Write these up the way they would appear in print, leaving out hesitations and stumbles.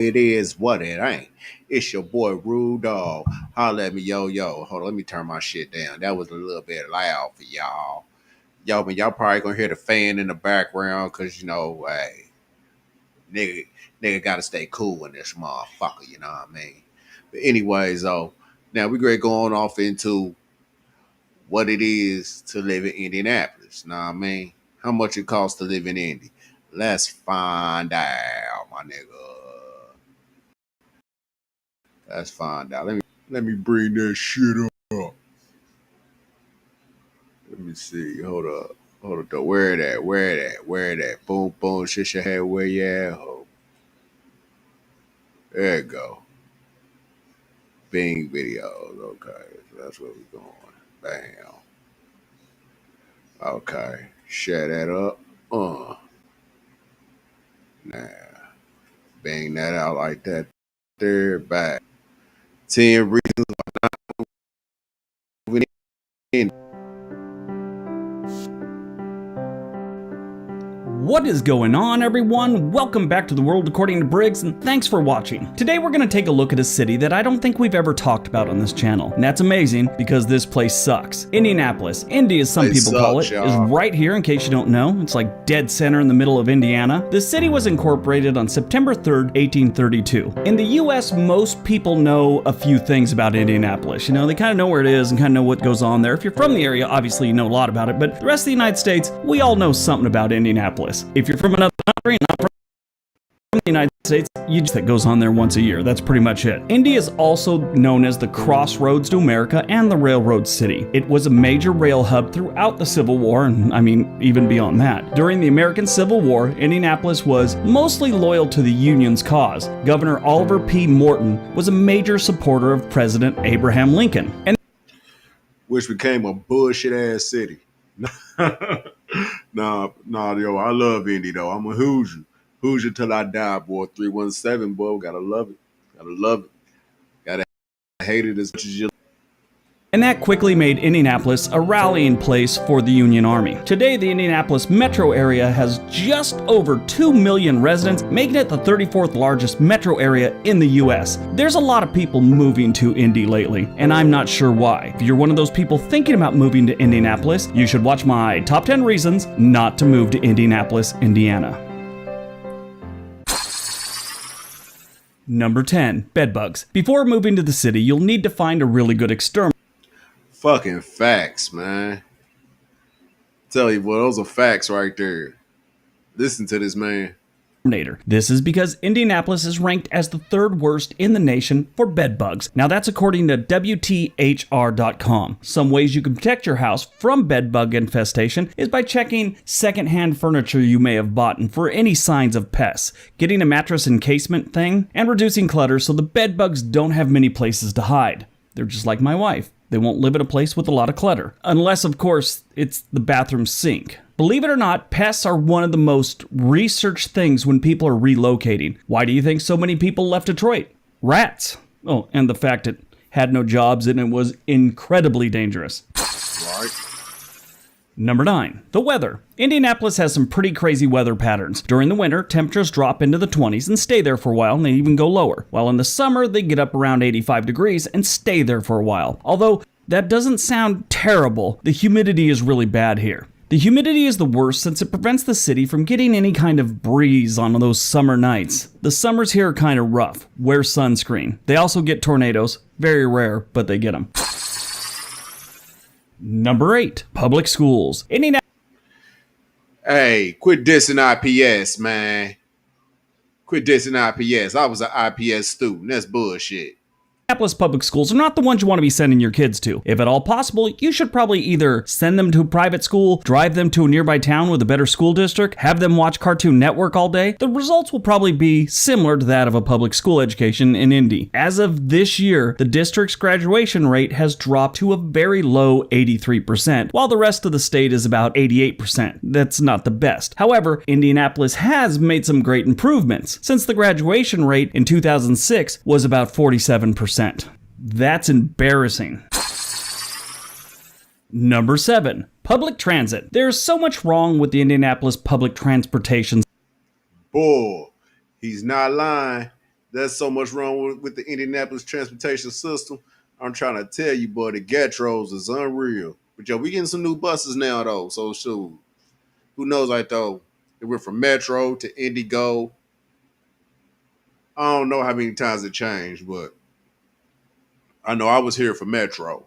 It is what it ain't. It's your boy Rude Dog. Holla at me, yo. Hold on, let me turn my shit down. That was a little bit loud for y'all. Y'all probably gonna hear the fan in the background because hey, nigga, nigga gotta stay cool in this motherfucker, you know what I mean? But anyways, now we're gonna go on off into what it is to live in Indianapolis. Know what I mean? How much it costs to live in Indy? Let's find out, my nigga. Let's find out. Let me bring that shit up. Let me see. Hold up. Hold up though. Where it at? Where it at? Where it at? Boom, boom, shit your head where you at? Oh, there you go. Bing videos. Okay. So that's where we going. Bam. Okay. Share that up. Nah. Bang that out like that. There back. 10 reasons moving in. What is going on, everyone? Welcome back to The World According to Briggs, and thanks for watching. Today we're going to take a look at a city that I don't think we've ever talked about on this channel, and that's amazing because this place sucks. Indianapolis, Indy as some people call it, is right here in case you don't know. It's like dead center in the middle of Indiana. The city was incorporated on September 3rd, 1832. In the US, most people know a few things about Indianapolis. You know, they kind of know where it is and kind of know what goes on there. If you're from the area, obviously you know a lot about it, but the rest of the United States, we all know something about Indianapolis. If you're from another country, not from the United States, you just that goes on there once a year. That's pretty much it. Indy is also known as the crossroads to America and the railroad city. It was a major rail hub throughout the Civil War, and I mean, even beyond that. During the American Civil War, Indianapolis was mostly loyal to the Union's cause. Governor Oliver P. Morton was a major supporter of President Abraham Lincoln, and which became a bullshit ass city. Nah, yo, I love Indy though. I'm a Hoosier. Hoosier till I die, boy. 317, boy. Gotta love it. Gotta love it. Gotta hate it as much as you. And that quickly made Indianapolis a rallying place for the Union Army. Today, the Indianapolis metro area has just over 2 million residents, making it the 34th largest metro area in the US. There's a lot of people moving to Indy lately, and I'm not sure why. If you're one of those people thinking about moving to Indianapolis, you should watch my top 10 reasons not to move to Indianapolis, Indiana. Number 10, bedbugs. Before moving to the city, you'll need to find a really good exterminator. Fucking facts, man. Tell you what, those are facts right there. Listen to this, man. This is because Indianapolis is ranked as the third worst in the nation for bedbugs. Now that's according to WTHR.com. Some ways you can protect your house from bedbug infestation is by checking secondhand furniture you may have bought and for any signs of pests, getting a mattress encasement thing, and reducing clutter so the bedbugs don't have many places to hide. They're just like my wife. They won't live in a place with a lot of clutter. Unless, of course, it's the bathroom sink. Believe it or not, pests are one of the most researched things when people are relocating. Why do you think so many people left Detroit? Rats. Oh, and the fact it had no jobs and it was incredibly dangerous. Right. Number 9, the weather. Indianapolis has some pretty crazy weather patterns. During the winter, temperatures drop into the 20s and stay there for a while, and they even go lower. While in the summer, they get up around 85 degrees and stay there for a while. Although, that doesn't sound terrible, the humidity is really bad here. The humidity is the worst since it prevents the city from getting any kind of breeze on those summer nights. The summers here are kind of rough. Wear sunscreen. They also get tornadoes. Very rare, but they get them. Number 8, public schools. Hey, quit dissing IPS, man. Quit dissing IPS. I was an IPS student. That's bullshit. Indianapolis public schools are not the ones you want to be sending your kids to. If at all possible, you should probably either send them to a private school, drive them to a nearby town with a better school district, have them watch Cartoon Network all day. The results will probably be similar to that of a public school education in Indy. As of this year, the district's graduation rate has dropped to a very low 83%, while the rest of the state is about 88%. That's not the best. However, Indianapolis has made some great improvements, since the graduation rate in 2006 was about 47%. That's embarrassing. Number 7, public transit. There's so much wrong with the Indianapolis public transportation. Boy, he's not lying. There's so much wrong with the Indianapolis transportation system. I'm trying to tell you, boy, the Getros is unreal. But yo, we getting some new buses now though. So shoot, who knows? Like though, it went from Metro to Indigo. I don't know how many times it changed, but I know I was here for Metro.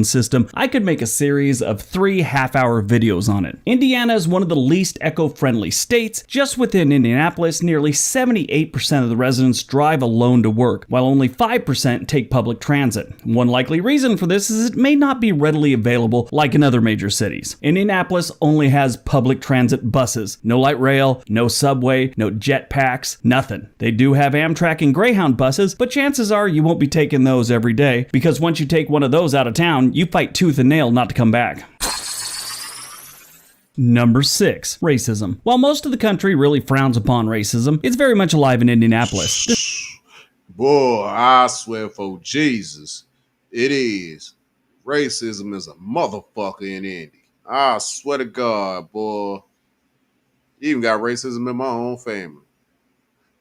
System, I could make a series of 3 half-hour videos on it. Indiana is one of the least eco-friendly states. Just within Indianapolis, nearly 78% of the residents drive alone to work, while only 5% take public transit. One likely reason for this is it may not be readily available like in other major cities. Indianapolis only has public transit buses. No light rail, no subway, no jetpacks, nothing. They do have Amtrak and Greyhound buses, but chances are you won't be taking those every day, because once you take one of those out of town, you fight tooth and nail not to come back. Number 6. Racism. While most of the country really frowns upon racism, it's very much alive in Indianapolis. Boy, I swear for Jesus, it is. Racism is a motherfucker in Indy. I swear to God, boy. Even got racism in my own family.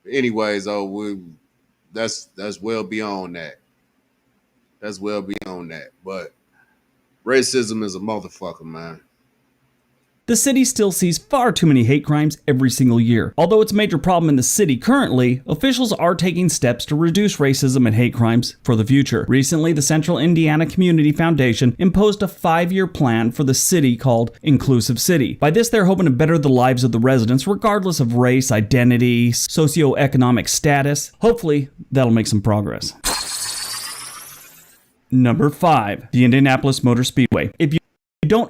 But anyways, that's well beyond that. That's well beyond that. But racism is a motherfucker, man. The city still sees far too many hate crimes every single year. Although it's a major problem in the city currently, officials are taking steps to reduce racism and hate crimes for the future. Recently, the Central Indiana Community Foundation imposed a 5-year plan for the city called Inclusive City. By this, they're hoping to better the lives of the residents regardless of race, identity, socioeconomic status. Hopefully, that'll make some progress. Number 5. The Indianapolis Motor Speedway. If you don't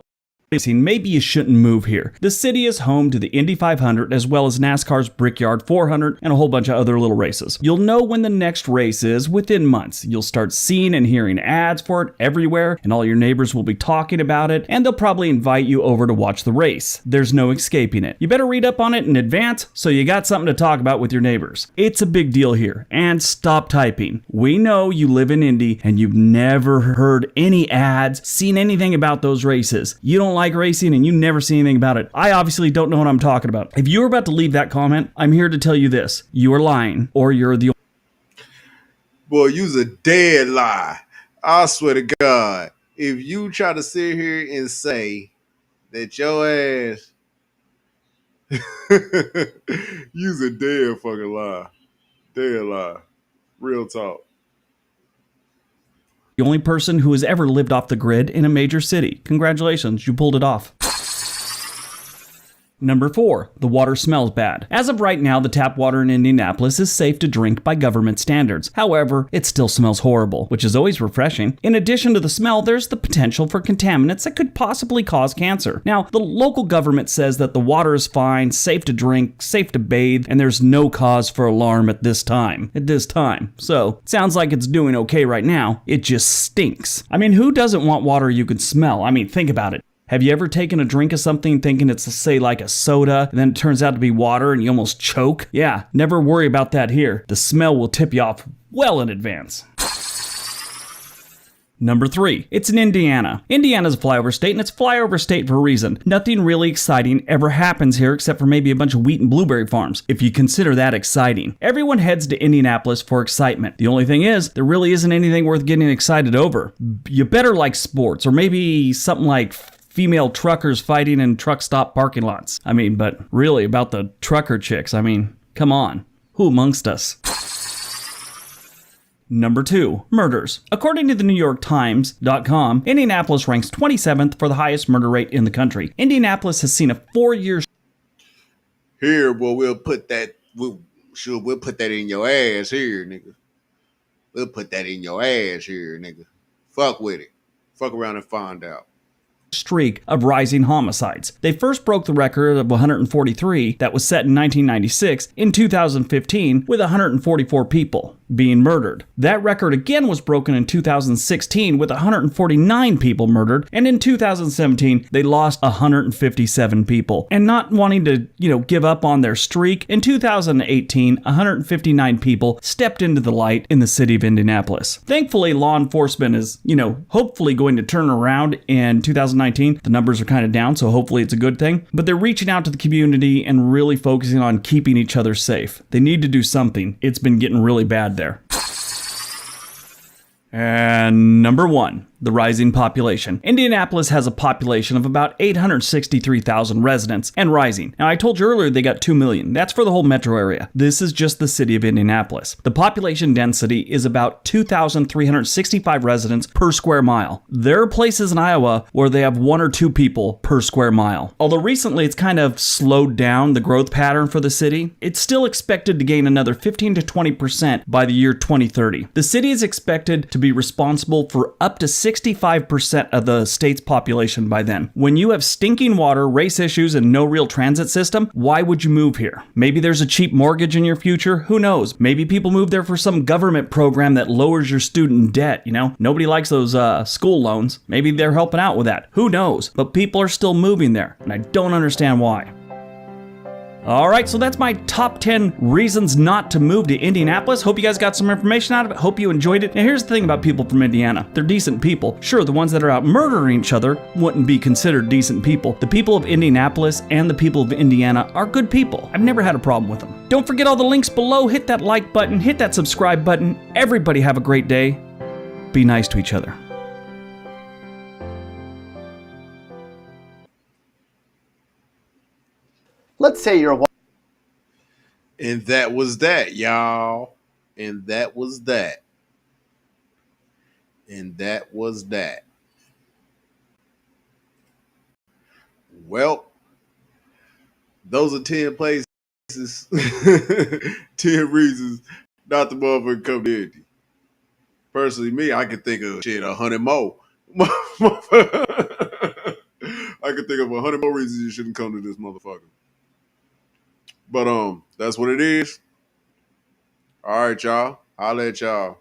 racing, maybe you shouldn't move here. The city is home to the Indy 500 as well as NASCAR's Brickyard 400 and a whole bunch of other little races. You'll know when the next race is within months. You'll start seeing and hearing ads for it everywhere, and all your neighbors will be talking about it, and they'll probably invite you over to watch the race. There's no escaping it. You better read up on it in advance so you got something to talk about with your neighbors. It's a big deal here. And stop typing. We know you live in Indy and you've never heard any ads, seen anything about those races. You don't like racing and you never see anything about it. I obviously don't know what I'm talking about. If you're about to leave that comment, I'm here to tell you this. You are lying, or you're the Boy, you's a dead lie. I swear to God. If you try to sit here and say that your ass you's a dead fucking lie. Dead lie. Real talk. only person who has ever lived off the grid in a major city. Congratulations, you pulled it off. Number 4. The water smells bad. As of right now, the tap water in Indianapolis is safe to drink by government standards. However, it still smells horrible, which is always refreshing. In addition to the smell, there's the potential for contaminants that could possibly cause cancer. Now, the local government says that the water is fine, safe to drink, safe to bathe, and there's no cause for alarm at this time. So, it sounds like it's doing okay right now. It just stinks. I mean, who doesn't want water you can smell? I mean, think about it. Have you ever taken a drink of something thinking it's, say, like a soda, and then it turns out to be water and you almost choke? Yeah, never worry about that here. The smell will tip you off well in advance. Number 3. It's in Indiana. Indiana's a flyover state, and it's flyover state for a reason. Nothing really exciting ever happens here except for maybe a bunch of wheat and blueberry farms, if you consider that exciting. Everyone heads to Indianapolis for excitement. The only thing is, there really isn't anything worth getting excited over. You better like sports, or maybe something like female truckers fighting in truck stop parking lots. I mean, but really about the trucker chicks, I mean, come on. Who amongst us? Number 2. Murders. According to the NewYorkTimes.com, Indianapolis ranks 27th for the highest murder rate in the country. Indianapolis has seen a 4-year... Here, boy, we'll put that in your ass here, nigga. We'll put that in your ass here, nigga. Fuck with it. Fuck around and find out. Streak of rising homicides. They first broke the record of 143 that was set in 1996 in 2015 with 144 people. being murdered. That record again was broken in 2016 with 149 people murdered, and in 2017 they lost 157 people. And not wanting to, give up on their streak, in 2018 159 people stepped into the light in the city of Indianapolis. Thankfully, law enforcement is, hopefully going to turn around in 2019. The numbers are kind of down, so hopefully it's a good thing. But they're reaching out to the community and really focusing on keeping each other safe. They need to do something. It's been getting really bad there. And number 1, the rising population. Indianapolis has a population of about 863,000 residents and rising. Now, I told you earlier they got 2 million. That's for the whole metro area. This is just the city of Indianapolis. The population density is about 2,365 residents per square mile. There are places in Iowa where they have 1 or 2 people per square mile. Although recently it's kind of slowed down the growth pattern for the city, it's still expected to gain another 15 to 20% by the year 2030. The city is expected to be responsible for up to 65% of the state's population by then. When you have stinking water, race issues, and no real transit system, why would you move here? Maybe there's a cheap mortgage in your future? Who knows? Maybe people move there for some government program that lowers your student debt, Nobody likes those school loans. Maybe they're helping out with that. Who knows? But people are still moving there, and I don't understand why. Alright, so that's my top 10 reasons not to move to Indianapolis. Hope you guys got some information out of it. Hope you enjoyed it. Now here's the thing about people from Indiana. They're decent people. Sure, the ones that are out murdering each other wouldn't be considered decent people. The people of Indianapolis and the people of Indiana are good people. I've never had a problem with them. Don't forget all the links below. Hit that like button. Hit that subscribe button. Everybody have a great day. Be nice to each other. Let's say you're And that was that, y'all. And that was that. And that was that. Well, those are 10 places, 10 reasons not to motherfucker come to Indy. Personally, me, I can think of 100 more. I can think of 100 more reasons you shouldn't come to this motherfucker. But that's what it is. All right, y'all. I'll let y'all.